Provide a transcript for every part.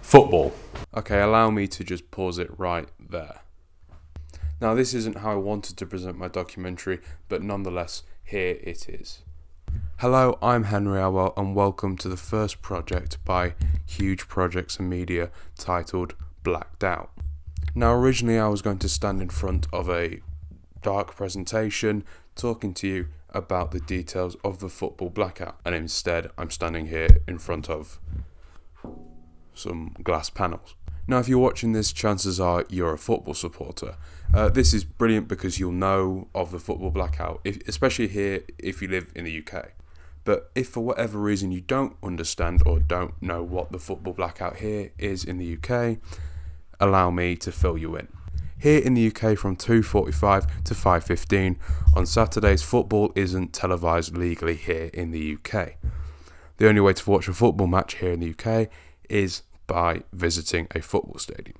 Football. Okay, allow me to just pause it right there. Now, this isn't how I wanted to present my documentary, but nonetheless, here it is. Hello, I'm Henry Alwell, and welcome to the first project by Huge Projects and Media titled Blacked Out. Now, originally I was going to stand in front of a dark presentation talking to you about the details of the football blackout, and instead I'm standing here in front of some glass panels. Now, if you're watching this, chances are you're a football supporter. This is brilliant because you'll know of the football blackout, especially here if you live in the UK. But if for whatever reason you don't understand or don't know what the football blackout here is in the UK, allow me to fill you in. Here in the UK from 2:45 to 5:15 on Saturdays, football isn't televised legally here in the UK. The only way to watch a football match here in the UK is by visiting a football stadium.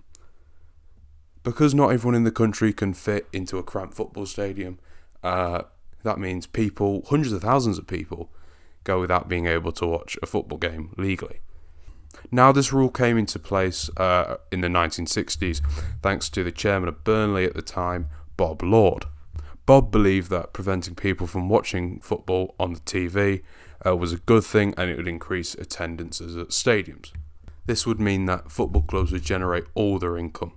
Because not everyone in the country can fit into a cramped football stadium, that means people, hundreds of thousands of people, go without being able to watch a football game legally. Now, this rule came into place in the 1960s thanks to the chairman of Burnley at the time, Bob Lord. Bob believed that preventing people from watching football on the TV was a good thing, and it would increase attendances at stadiums. This would mean that football clubs would generate all their income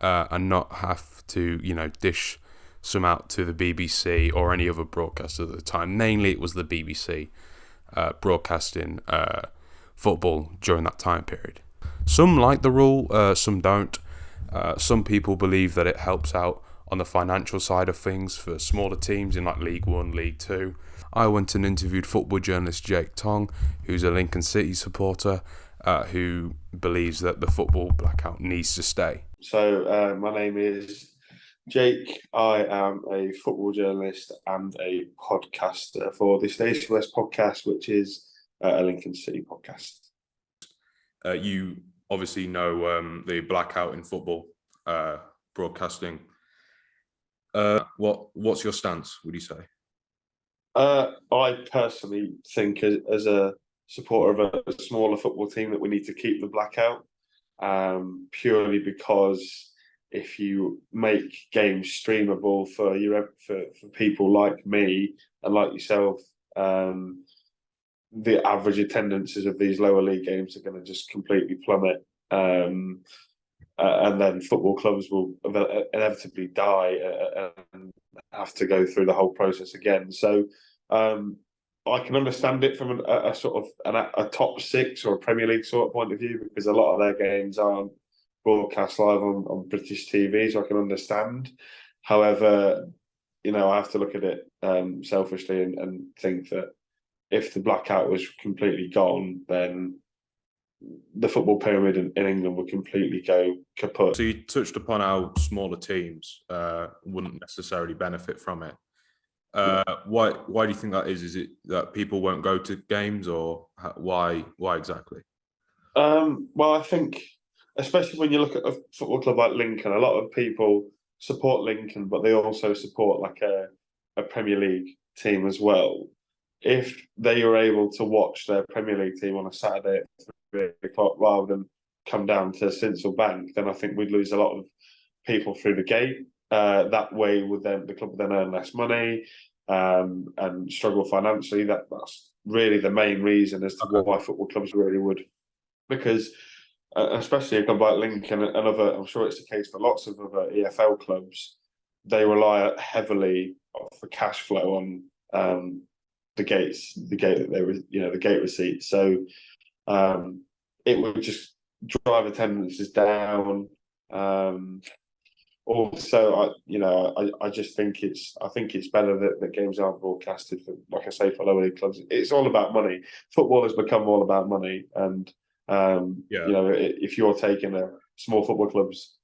and not have to, dish some out to the BBC or any other broadcaster at the time. Mainly, it was the BBC broadcasting football during that time period. Some like the rule, some don't. Some people believe that it helps out on the financial side of things for smaller teams in like League One, League Two. I went and interviewed football journalist Jake Tonge, who's a Lincoln City supporter, who believes that the football blackout needs to stay. So my name is Jake. I am a football journalist and a podcaster for the Station West podcast, which is a Lincoln City podcast. You obviously know the blackout in football broadcasting. What's your stance, would you say? I personally think as a supporter of a smaller football team that we need to keep the blackout, purely because if you make games streamable for people like me and like yourself, the average attendances of these lower league games are going to just completely plummet, and then football clubs will inevitably die and have to go through the whole process again. So I can understand it from a sort of a top six or a Premier League sort of point of view, because a lot of their games aren't broadcast live on British TV, so I can understand. However, I have to look at it selfishly and think that if the blackout was completely gone, then the football pyramid in England would completely go kaput. So you touched upon how smaller teams wouldn't necessarily benefit from it. Why do you think that is? Is it that people won't go to games, or why exactly? Well, I think, especially when you look at a football club like Lincoln, a lot of people support Lincoln, but they also support like a Premier League team as well. If they were able to watch their Premier League team on a Saturday at 3 o'clock rather than come down to Sincil Bank, then I think we'd lose a lot of people through the gate. That way, the club would then earn less money and struggle financially. That's really the main reason as to why football clubs really would, because especially a club like Lincoln and other, I'm sure it's the case for lots of other EFL clubs, they rely heavily for cash flow on the gate that they were, the gate receipts. So it would just drive attendances down. Also, I just think it's better that games aren't broadcasted for, like I say, for lower league clubs. It's all about money. Football has become all about money, and if you're taking a small football clubs,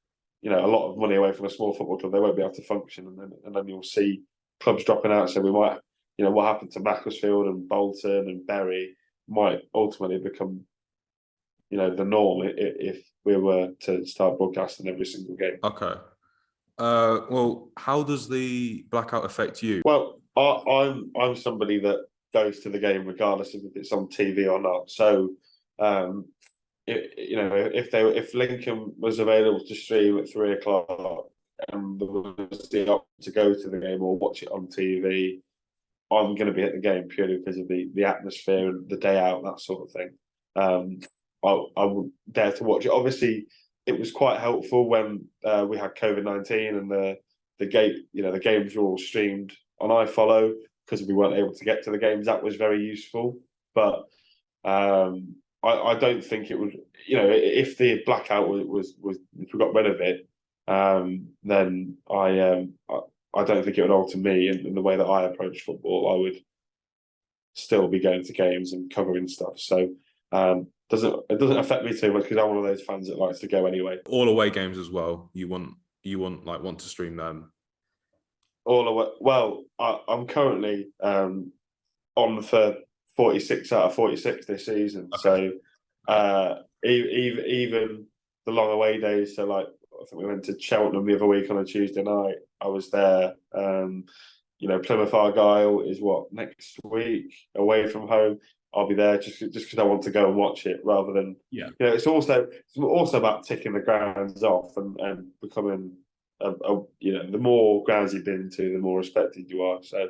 a lot of money away from a small football club, they won't be able to function, and then you'll see clubs dropping out. So we might, what happened to Macclesfield and Bolton and Bury might ultimately become, the norm if we were to start broadcasting every single game. Okay. Well, how does the blackout affect you? Well, I'm somebody that goes to the game regardless of if it's on TV or not. So if Lincoln was available to stream at 3 o'clock and there was the option to go to the game or watch it on TV, I'm going to be at the game purely because of the atmosphere and the day out, that sort of thing. I would dare to watch it. Obviously, it was quite helpful when we had COVID-19 and the games were all streamed on iFollow because we weren't able to get to the games. That was very useful, but I don't think it would. If the blackout was if we got rid of it, then I don't think it would alter me in the way that I approach football. I would still be going to games and covering stuff. So it doesn't affect me too much because I'm one of those fans that likes to go anyway. All away games as well. You want to stream them? All away. Well, I'm currently on for 46 out of 46 this season. Okay. So even the long away days. So like I think we went to Cheltenham the other week on a Tuesday night. I was there. Plymouth Argyle is next week away from home. I'll be there just because I want to go and watch it rather than It's also about ticking the grounds off and becoming the more grounds you've been to, the more respected you are. So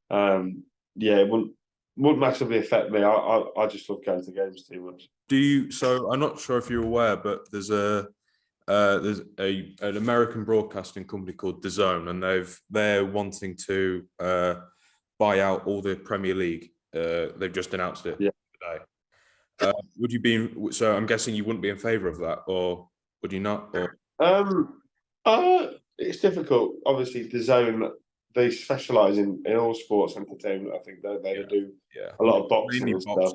it wouldn't massively affect me. I just love going to games too much. So I'm not sure if you're aware, but there's an American broadcasting company called DAZN, and they're wanting to buy out all the Premier League. They've just announced it today. Would you be? So I'm guessing you wouldn't be in favour of that, or would you not? It's difficult. Obviously, DAZN, they specialise in all sports entertainment. I think they do a lot of boxing and stuff.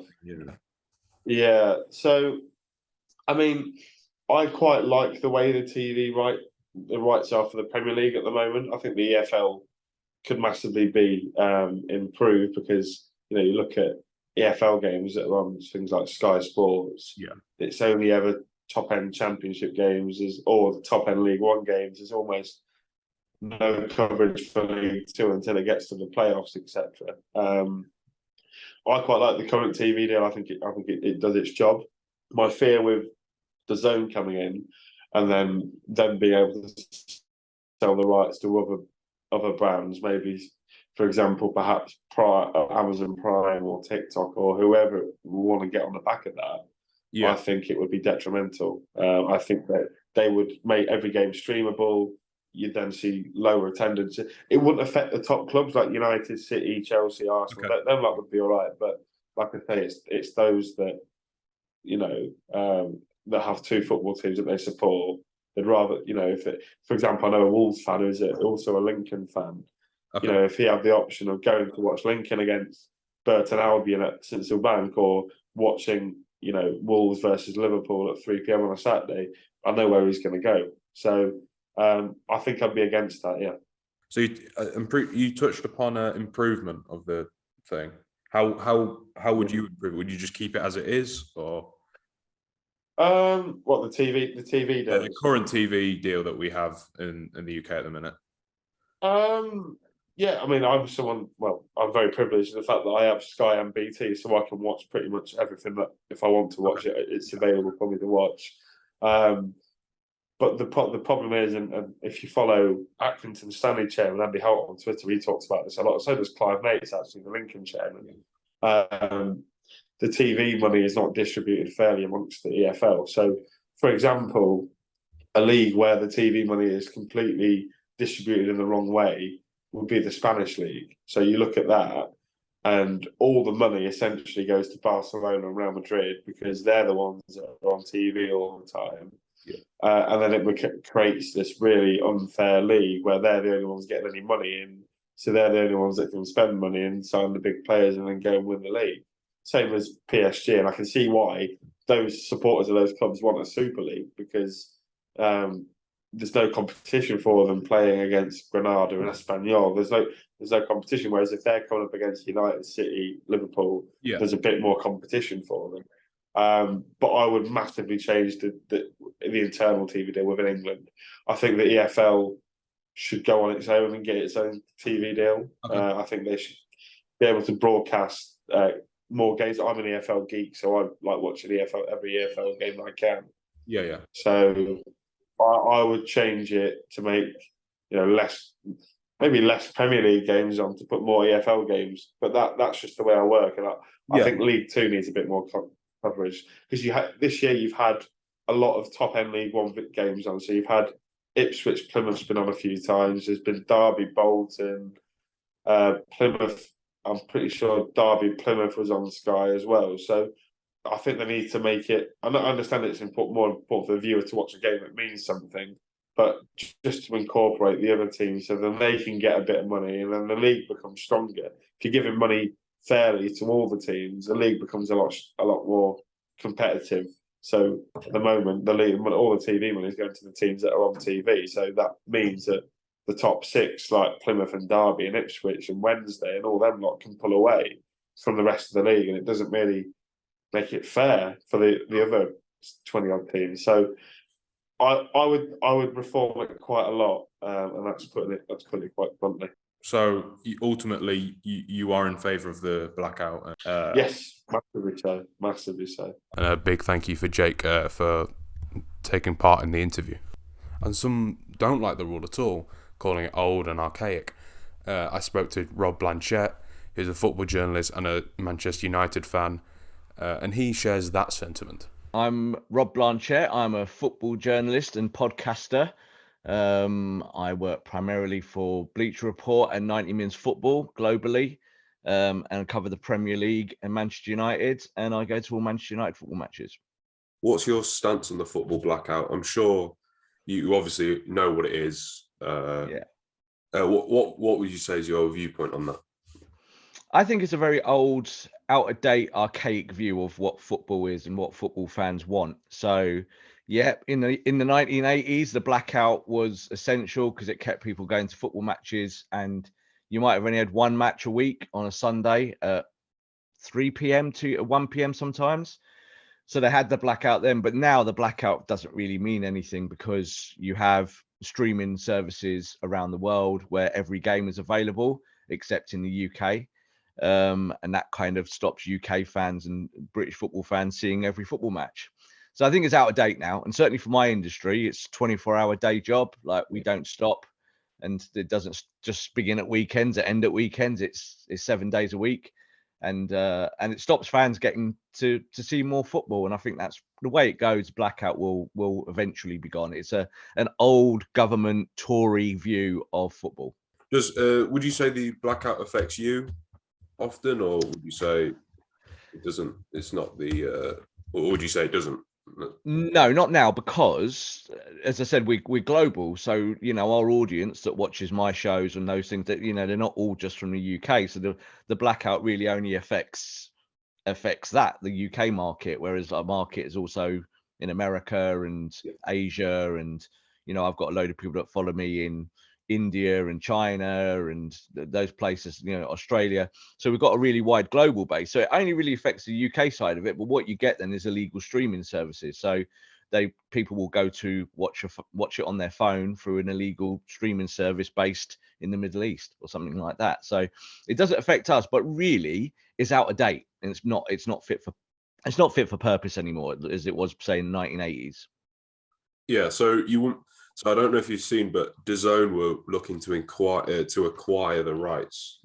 Yeah. So, I mean, I quite like the way the rights are for the Premier League at the moment. I think the EFL could massively be improved because you look at EFL games that are on things like Sky Sports. Yeah, it's only ever top end Championship games or the top end League One games. There's almost no coverage for League Two until it gets to the playoffs, etc. I quite like the current TV deal. I think it does its job. My fear with DAZN coming in and then being able to sell the rights to other brands, maybe, for example, perhaps Amazon Prime or TikTok or whoever will want to get on the back of that. Yeah. I think it would be detrimental. I think that they would make every game streamable. You'd then see lower attendance. It wouldn't affect the top clubs like United, City, Chelsea, Arsenal. Okay. Them would be all right. But like I say, it's those that that have two football teams that they support. They'd rather, for example, I know a Wolves fan who's also a Lincoln fan. Okay. If he had the option of going to watch Lincoln against Burton Albion at St Bank or watching, Wolves versus Liverpool at 3 p.m. on a Saturday, I know where he's going to go. So I think I'd be against that. Yeah. So you touched upon an improvement of the thing. How would you improve? Would you just keep it as it is, or? What the TV deal? The current TV deal that we have in the UK at the minute. Yeah, I mean, I'm very privileged in the fact that I have Sky and BT, so I can watch pretty much everything that if I want to watch it, it's available for me to watch. But the problem is, and if you follow Accrington Stanley chairman Andy Holt on Twitter, he talks about this a lot. So does Clive Nates, actually, the Lincoln chairman. The TV money is not distributed fairly amongst the EFL. So, for example, a league where the TV money is completely distributed in the wrong way would be the Spanish league. So you look at that, and all the money essentially goes to Barcelona and Real Madrid because they're the ones that are on TV all the time. Yeah. And then it creates this really unfair league where they're the only ones getting any money in. So they're the only ones that can spend money and sign the big players and then go and win the league. Same as PSG. And I can see why those supporters of those clubs want a Super League because there's no competition for them playing against Granada and Espanyol. There's no competition. Whereas if they're coming up against United, City, Liverpool, there's a bit more competition for them. But I would massively change the internal TV deal within England. I think the EFL should go on its own and get its own TV deal. Okay. I think they should be able to broadcast more games. I'm an EFL geek, so I like watching every EFL game I can. Yeah. So I would change it to make maybe less Premier League games on, to put more EFL games. But that's just the way I work, and I think League Two needs a bit more coverage, because this year you've had a lot of top end League One games on. So you've had Ipswich, Plymouth's been on a few times. There's been Derby, Bolton, Plymouth. I'm pretty sure Derby, Plymouth was on Sky as well. So I think they need to make it. I understand it's more important for the viewer to watch a game that means something, but just to incorporate the other teams, so then they can get a bit of money, and then the league becomes stronger. If you're giving money fairly to all the teams, the league becomes a lot more competitive. So at the moment, the league, all the TV money is going to the teams that are on TV. So that means that the top six, like Plymouth and Derby and Ipswich and Wednesday and all them lot, can pull away from the rest of the league, and it doesn't really make it fair for the other 20 odd teams. So I would reform it quite a lot, and that's putting it quite bluntly. So ultimately, you are in favour of the blackout? Yes, massively so. And a big thank you for Jake for taking part in the interview. And some don't like the rule at all, calling it old and archaic. I spoke to Rob Blanchette, who's a football journalist and a Manchester United fan, and he shares that sentiment. I'm Rob Blanchette. I'm a football journalist and podcaster. I work primarily for Bleacher Report and 90 Minutes Football globally, and cover the Premier League and Manchester United, and I go to all Manchester United football matches. What's your stance on the football blackout? I'm sure you obviously know what it is. What would you say is your viewpoint on that? I think it's a very old, out-of-date, archaic view of what football is and what football fans want. So, yeah, in the 1980s, the blackout was essential because it kept people going to football matches, and you might have only had one match a week on a Sunday at 3 p.m. to 1 p.m. sometimes. So they had the blackout then, but now the blackout doesn't really mean anything because you have streaming services around the world where every game is available, except in the UK. And that kind of stops UK fans and British football fans seeing every football match. So I think it's out of date now. And certainly for my industry, it's 24-hour day job. Like, we don't stop, and it doesn't just begin at weekends, it end at weekends. It's 7 days a week. And it stops fans getting to see more football. And I think that's the way it goes. Blackout will eventually be gone. It's an old government Tory view of football. Would you say the blackout affects you often, or would you say it doesn't? It's not the, or would you say it doesn't? No, not now, because as I said, we're global. So, our audience that watches my shows and those things, that, they're not all just from the UK. So the blackout really only affects that, the UK market, whereas our market is also in America and Asia. And, I've got a load of people that follow me in India and China and those places, Australia. So we've got a really wide global base. So it only really affects the UK side of it. But what you get then is illegal streaming services. So people will go to watch it on their phone through an illegal streaming service based in the Middle East or something like that. So it doesn't affect us, but really it's out of date, and it's not fit for purpose anymore as it was, say, in the 1980s. Yeah. So you wouldn't. So I don't know if you've seen, but DAZN were looking to acquire the rights.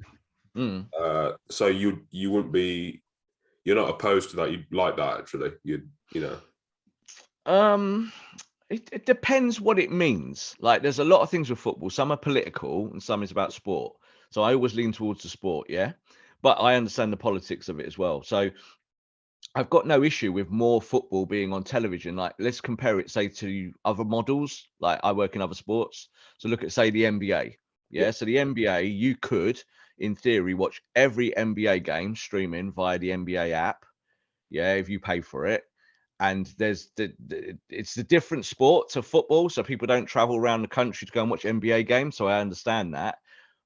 So you wouldn't be, you're not opposed to that. You'd like that, actually. It depends what it means. Like, there's a lot of things with football. Some are political and some is about sport. So I always lean towards the sport, yeah. But I understand the politics of it as well. So I've got no issue with more football being on television. Like, let's compare it, say, to other models. Like, I work in other sports. So look at, say, the NBA. Yeah. So the NBA, you could, in theory, watch every NBA game streaming via the NBA app. Yeah, if you pay for it. And there's it's a different sport to football. So people don't travel around the country to go and watch NBA games. So I understand that.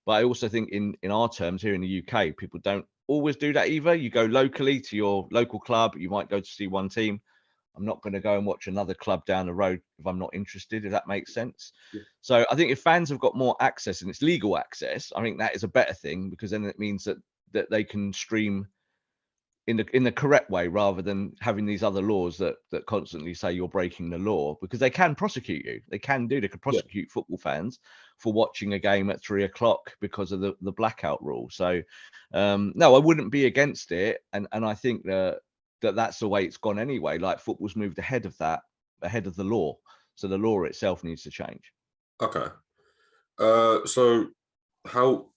But I also think in our terms here in the UK, people don't always do that either. You go locally to your local club. You might go to see one team. I'm not going to go and watch another club down the road if I'm not interested, if that makes sense. Yeah. So I think if fans have got more access, and it's legal access, I think that is a better thing, because then it means that they can stream in the correct way, rather than having these other laws that constantly say you're breaking the law, because they can prosecute you. They can prosecute football fans for watching a game at 3:00 because of the blackout rule. So no, I wouldn't be against it, and I think that's the way it's gone anyway. Like, football's moved ahead of the law, so the law itself needs to change. Okay. So how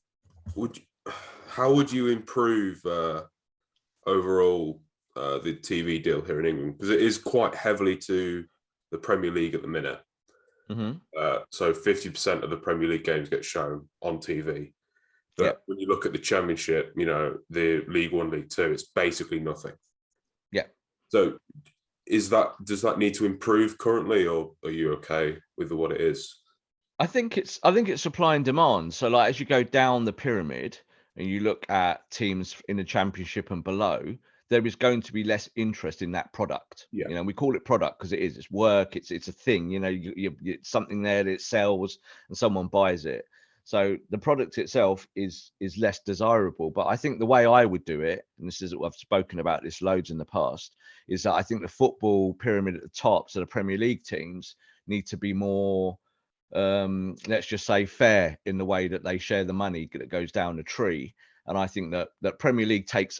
would you improve overall the TV deal here in England, because it is quite heavily to the Premier League at the minute? So 50% of the Premier League games get shown on TV. But when you look at the Championship, the League One, League Two, it's basically nothing. Yeah. So does that need to improve currently, or are you okay with what it is? I think it's supply and demand. So, like, as you go down the pyramid and you look at teams in the Championship and below, there is going to be less interest in that product. Yeah. We call it product because it's work, it's a thing. It's something there that sells and someone buys it. So the product itself is less desirable. But I think the way I would do it, and this is, I've spoken about this loads in the past, is that I think the football pyramid at the top, so the Premier League teams, need to be more, let's just say, fair in the way that they share the money that goes down the tree. And I think that Premier League takes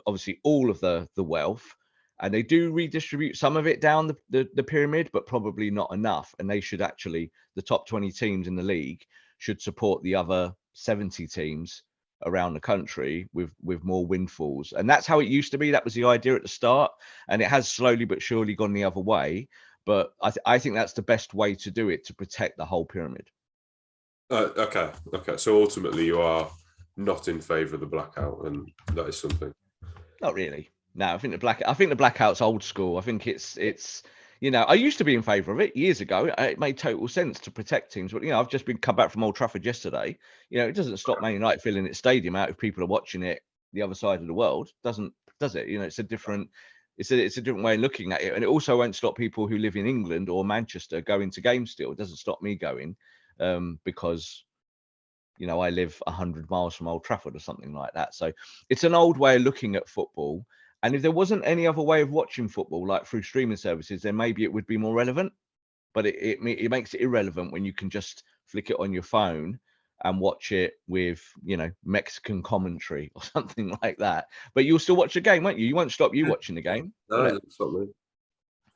obviously all of the wealth, and they do redistribute some of it down the pyramid, but probably not enough. And they should actually, the top 20 teams in the league should support the other 70 teams around the country with more windfalls. And that's how it used to be. That was the idea at the start, and it has slowly but surely gone the other way. But I think that's the best way to do it, to protect the whole pyramid. Okay. So ultimately, you are not in favour of the blackout, and that is something. Not really. No, I think the blackout's old school. I think it's I used to be in favour of it years ago. It made total sense to protect teams, but I've just come back from Old Trafford yesterday. It doesn't stop Man United filling its stadium out if people are watching it the other side of the world. Does it? It's a different way of looking at it, and it also won't stop people who live in England or Manchester going to games still. It doesn't stop me going because I live 100 miles from Old Trafford or something like that. So it's an old way of looking at football. And if there wasn't any other way of watching football, like through streaming services, then maybe it would be more relevant. But it makes it irrelevant when you can just flick it on your phone and watch it with, Mexican commentary or something like that. But you'll still watch the game, won't you? You won't stop you watching the game. No, it doesn't stop me.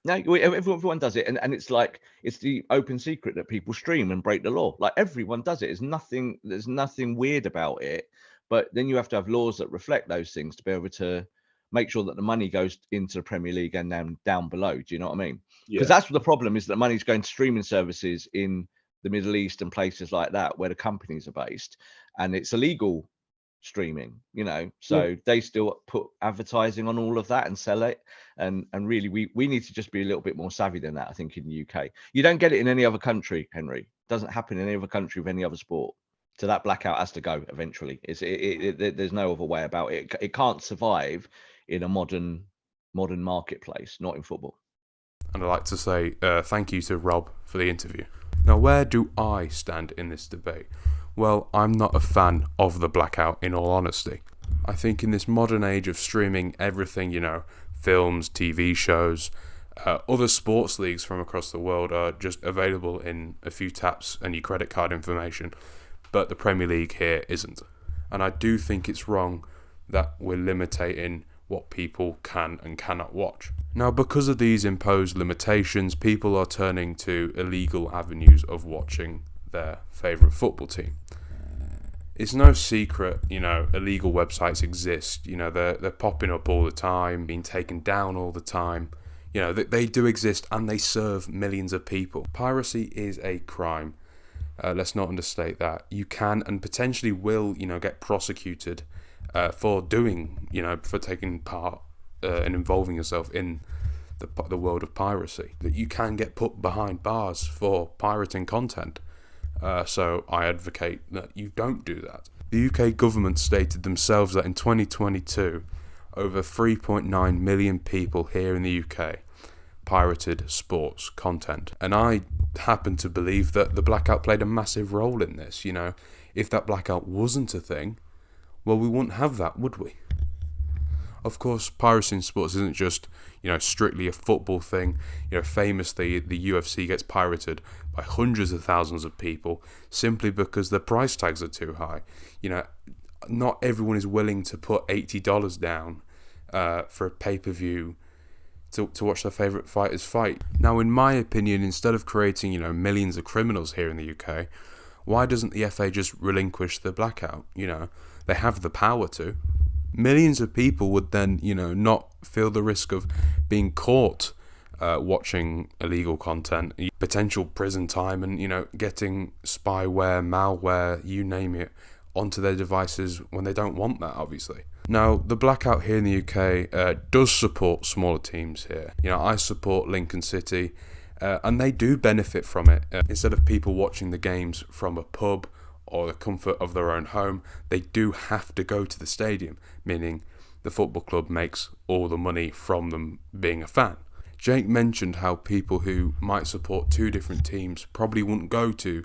No, everyone does it, and it's like, it's the open secret that people stream and break the law. Like, everyone does it. There's nothing weird about it. But then you have to have laws that reflect those things to be able to make sure that the money goes into the Premier League and then down below. Do you know what I mean? Because that's what the problem is, that money's going to streaming services in the Middle East and places like that where the companies are based, and it's illegal streaming, so they still put advertising on all of that and sell it. And really, we need to just be a little bit more savvy than that, I think, in the UK. You don't get it in any other country, Henry. It doesn't happen in any other country with any other sport. So that blackout has to go eventually. There's no other way about it. It can't survive in a modern marketplace, not in football. And I'd like to say thank you to Rob for the interview. Now, where do I stand in this debate? Well, I'm not a fan of the blackout, in all honesty. I think in this modern age of streaming everything, films, TV shows, other sports leagues from across the world are just available in a few taps and your credit card information, but the Premier League here isn't. And I do think it's wrong that we're limiting what people can and cannot watch. Now, because of these imposed limitations, people are turning to illegal avenues of watching their favourite football team. It's no secret, illegal websites exist. They're popping up all the time, being taken down all the time. They do exist, and they serve millions of people. Piracy is a crime. Let's not understate that. You can and potentially will, get prosecuted for doing, for taking part and involving yourself in the world of piracy. That you can get put behind bars for pirating content. So I advocate that you don't do that. The UK government stated themselves that in 2022, over 3.9 million people here in the UK pirated sports content. And I happen to believe that the blackout played a massive role in this. If that blackout wasn't a thing, well, we wouldn't have that, would we? Of course, piracy in sports isn't just, strictly a football thing. Famously, the UFC gets pirated by hundreds of thousands of people simply because the price tags are too high. Not everyone is willing to put $80 down for a pay-per-view to watch their favourite fighters fight. Now, in my opinion, instead of creating, millions of criminals here in the UK, why doesn't the FA just relinquish the blackout? They have the power to. Millions of people would then, not feel the risk of being caught watching illegal content, potential prison time, and, getting spyware, malware, you name it, onto their devices when they don't want that, obviously. Now, the blackout here in the UK does support smaller teams here. I support Lincoln City, and they do benefit from it. Instead of people watching the games from a pub or the comfort of their own home, they do have to go to the stadium, meaning the football club makes all the money from them being a fan. Jake mentioned how people who might support two different teams probably wouldn't go to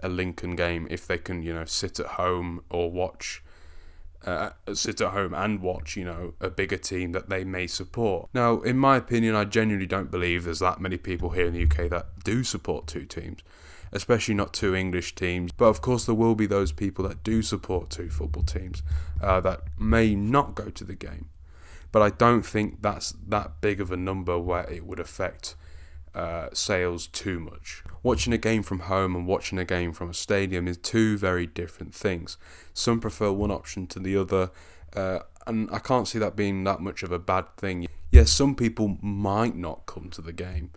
a Lincoln game if they can, sit at home or watch sit at home and watch, a bigger team that they may support. Now, in my opinion, I genuinely don't believe there's that many people here in the UK that do support two teams, especially not two English teams. But of course, there will be those people that do support two football teams that may not go to the game. But I don't think that's that big of a number where it would affect sales too much. Watching a game from home and watching a game from a stadium is two very different things. Some prefer one option to the other, and I can't see that being that much of a bad thing. Yes, some people might not come to the game,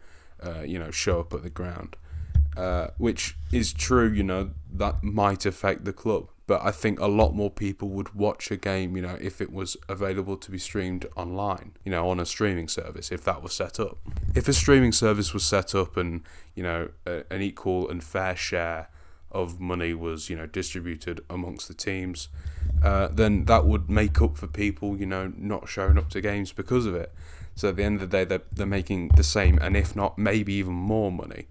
show up at the ground, which is true, that might affect the club. But I think a lot more people would watch a game, if it was available to be streamed online, on a streaming service, if that was set up. If a streaming service was set up and, an equal and fair share of money was, distributed amongst the teams, then that would make up for people, not showing up to games because of it. So at the end of the day, they're making the same, and if not, maybe even more money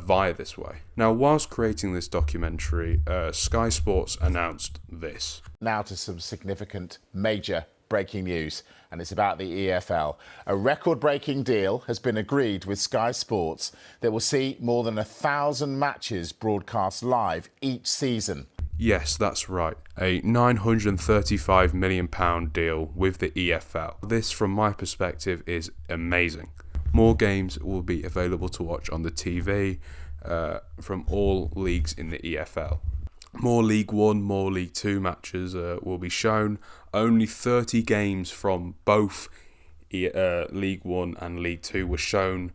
via this way. Now, whilst creating this documentary, Sky Sports announced this. Now to some significant major breaking news, and it's about the EFL. A record-breaking deal has been agreed with Sky Sports that will see more than 1,000 matches broadcast live each season. Yes, that's right. A £935 million deal with the EFL. This, from my perspective, is amazing. More games will be available to watch on the TV from all leagues in the EFL. More League One, more League Two matches will be shown. Only 30 games from both League One and League Two were shown,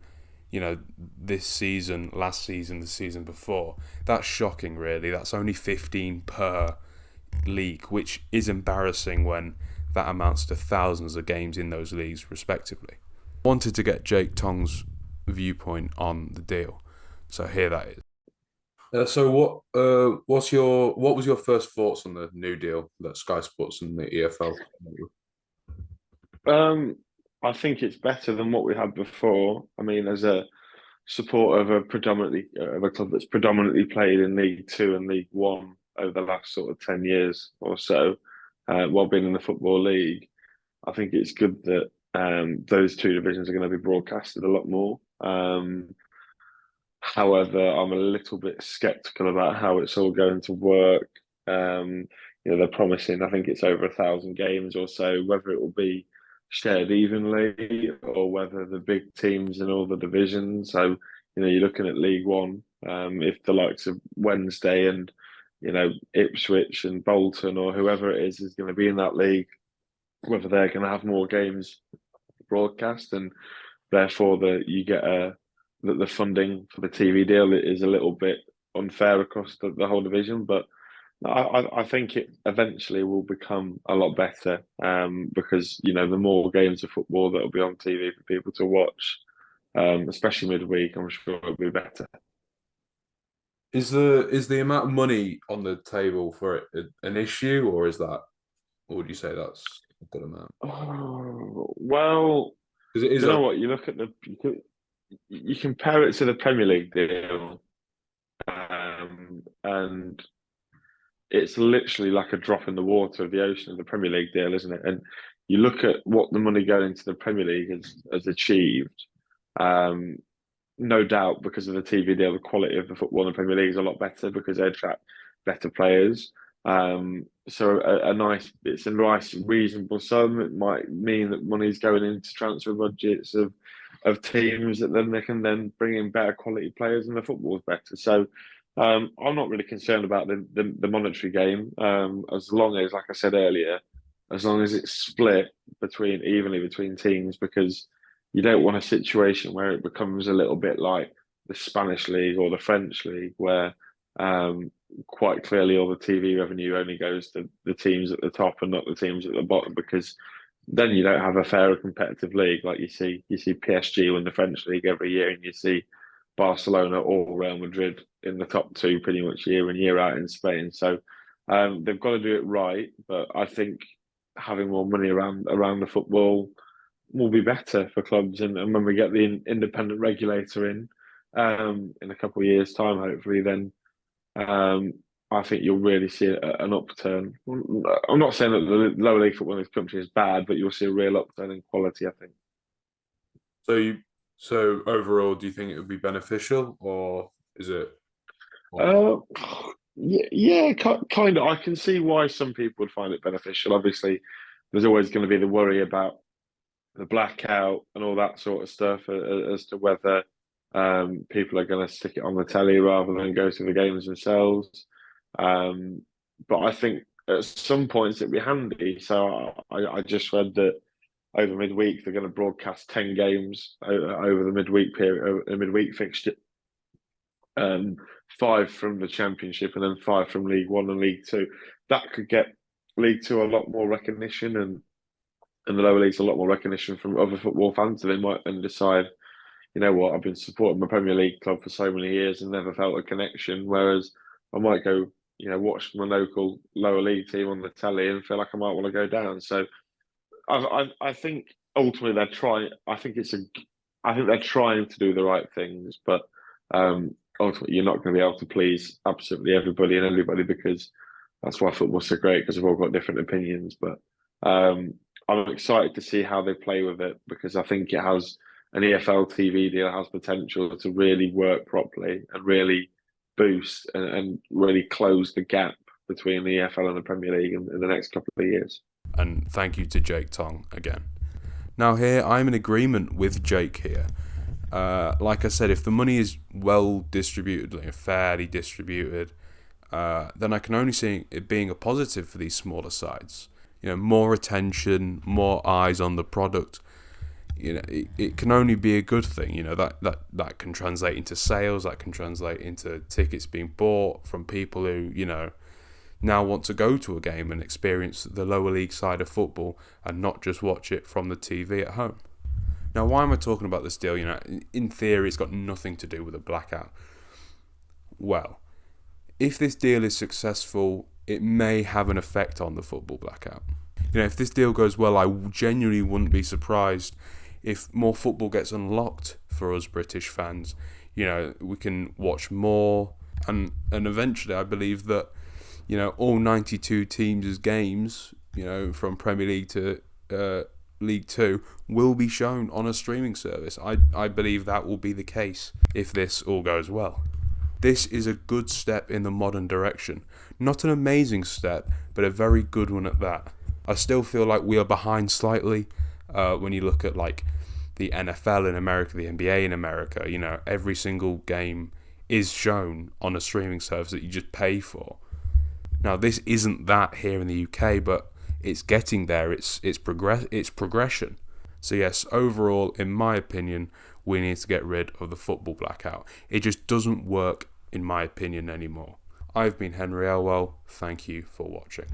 this season, last season, the season before. That's shocking, really. That's only 15 per league, which is embarrassing when that amounts to thousands of games in those leagues, respectively. Wanted to get Jake Tonge's viewpoint on the deal, so here that is. So what was your first thoughts on the new deal that Sky Sports and the EFL? I think it's better than what we had before. I mean, as a supporter of a club that's predominantly played in League Two and League One over the last sort of 10 years or so, while being in the Football League, I think it's good that those two divisions are going to be broadcasted a lot more. However, I'm a little bit sceptical about how it's all going to work. They're promising, I think it's over 1,000 games or so, whether it will be shared evenly or whether the big teams in all the divisions. So, you're looking at League One, if the likes of Wednesday and, Ipswich and Bolton or whoever it is going to be in that league, whether they're going to have more games broadcast, and therefore you get the funding for the TV deal is a little bit unfair across the whole division. But I think it eventually will become a lot better because the more games of football that will be on TV for people to watch, especially midweek, I'm sure it'll be better. Is the amount of money on the table for it an issue, or would you say that's a good amount? Oh, well, because it is. You know what? You look at you compare it to the Premier League deal, and it's literally like a drop in the water of the ocean of the Premier League deal, isn't it? And you look at what the money going into the Premier League has achieved. No doubt, because of the TV deal, the quality of the football in the Premier League is a lot better because they attract better players. So it's a nice, reasonable sum. It might mean that money's going into transfer budgets of teams that then they can then bring in better quality players and the football's better. So I'm not really concerned about the monetary game, as long as, like I said earlier, as long as it's split evenly between teams, because you don't want a situation where it becomes a little bit like the Spanish league or the French league, where quite clearly all the TV revenue only goes to the teams at the top and not the teams at the bottom, because then you don't have a fair and competitive league. Like you see PSG win the French league every year, and you see Barcelona or Real Madrid in the top two pretty much year in year out in Spain. So they've got to do it right, but I think having more money around the football will be better for clubs, and when we get the independent regulator in a couple of years' time, hopefully, then I think you'll really see an upturn. I'm not saying that the lower league football in this country is bad, but you'll see a real upturn in quality, I think. So overall, do you think it would be beneficial, or is it? Yeah, kind of. I can see why some people would find it beneficial. Obviously, there's always going to be the worry about the blackout and all that sort of stuff as to whether people are going to stick it on the telly rather than go to the games themselves. But I think at some points it'd be handy. So I just read that over midweek they're going to broadcast 10 games over the midweek period, a midweek fixture. 5 from the Championship and then 5 from League One and League Two. That could get League Two a lot more recognition, and the lower leagues a lot more recognition from other football fans. So they might then decide, you know what, I've been supporting my Premier League club for so many years and never felt a connection. Whereas I might go, watch my local lower league team on the telly and feel like I might want to go down. So I think ultimately they're trying. I think they're trying to do the right things, but ultimately you're not going to be able to please absolutely everybody and everybody, because that's why football's so great, because we've all got different opinions. But I'm excited to see how they play with it, because I think it has an EFL TV deal has potential to really work properly and really boost and really close the gap between the EFL and the Premier League in the next couple of years. And thank you to Jake Tonge again. Now here, I'm in agreement with Jake here. Like I said, if the money is well distributed, like fairly distributed, then I can only see it being a positive for these smaller sides. More attention, more eyes on the product. It can only be a good thing. That can translate into sales. That can translate into tickets being bought from people who now want to go to a game and experience the lower league side of football and not just watch it from the TV at home. Now, why am I talking about this deal? In theory, it's got nothing to do with a blackout. Well, if this deal is successful, it may have an effect on the football blackout. If this deal goes well, I genuinely wouldn't be surprised if more football gets unlocked for us British fans. We can watch more, and eventually I believe that all 92 teams' games, from Premier League to League Two, will be shown on a streaming service. I believe that will be the case if this all goes well. This is a good step in the modern direction. Not an amazing step, but a very good one at that. I still feel like we are behind slightly when you look at like the NFL in America, the NBA in America. Every single game is shown on a streaming service that you just pay for. Now, this isn't that here in the UK, but it's getting there. It's progression. So yes, overall, in my opinion, we need to get rid of the football blackout. It just doesn't work, in my opinion, anymore. I've been Henry Elwell. Thank you for watching.